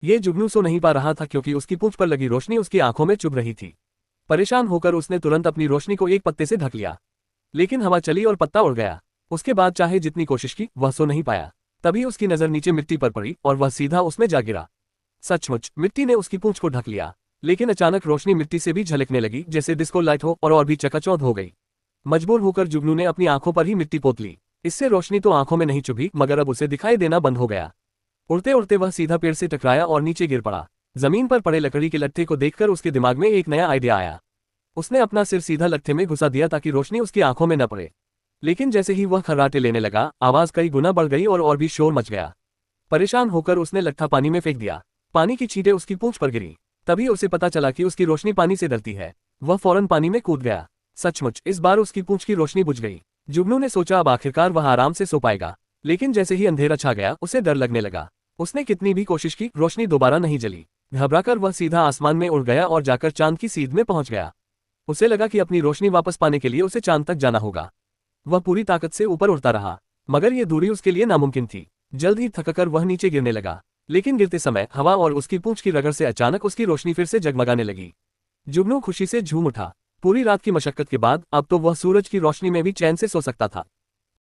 ये जुगनू सो नहीं पा रहा था क्योंकि उसकी पूंछ पर लगी रोशनी उसकी आंखों में चुभ रही थी। परेशान होकर उसने तुरंत अपनी रोशनी को एक पत्ते से ढक लिया, लेकिन हवा चली और पत्ता उड़ गया। उसके बाद चाहे जितनी कोशिश की वह सो नहीं पाया। तभी उसकी नजर नीचे मिट्टी पर पड़ी और वह सीधा उसमें जा गिरा। सचमुच मिट्टी ने उसकी पूंछ को ढक लिया, लेकिन अचानक रोशनी मिट्टी से भी झलकने लगी जैसे डिस्को लाइट हो और भी चकाचौंध हो गई। मजबूर होकर जुगनू ने अपनी आंखों पर ही मिट्टी पोत ली। इससे रोशनी तो आंखों में नहीं चुभी मगर अब उसे दिखाई देना बंद हो गया। उड़ते उड़ते वह सीधा पेड़ से टकराया और नीचे गिर पड़ा। जमीन पर पड़े लकड़ी के लट्ठे को देखकर उसके दिमाग में एक नया आइडिया आया। उसने अपना सिर सीधा लट्ठे में घुसा दिया ताकि रोशनी उसकी आंखों में न पड़े। लेकिन जैसे ही वह खर्राटे लेने लगा, आवाज कई गुना बढ़ गई और भी शोर मच गया। परेशान होकर उसने लट्ठा पानी में फेंक दिया। पानी की छींटें उसकी पूंछ पर गिरी। तभी उसे पता चला कि उसकी रोशनी पानी से डरती है। वह फौरन पानी में कूद गया। सचमुच इस बार उसकी पूंछ की रोशनी बुझ गई। जुगनू ने सोचा अब आखिरकार वह आराम से सो पाएगा, लेकिन जैसे ही अंधेरा छा गया उसे डर लगने लगा। उसने कितनी भी कोशिश की, रोशनी दोबारा नहीं जली। घबराकर वह सीधा आसमान में उड़ गया और जाकर चांद की सीध में पहुंच गया। उसे लगा कि अपनी रोशनी वापस पाने के लिए उसे चांद तक जाना होगा। वह पूरी ताकत से ऊपर उड़ता रहा, मगर यह दूरी उसके लिए नामुमकिन थी। जल्द ही थककर वह नीचे गिरने लगा, लेकिन गिरते समय हवा और उसकी पूंछ की रगड़ से अचानक उसकी रोशनी फिर से जगमगाने लगी। जुगनू खुशी से झूम उठा। पूरी रात की मशक्कत के बाद अब तो वह सूरज की रोशनी में भी चैन से सो सकता था।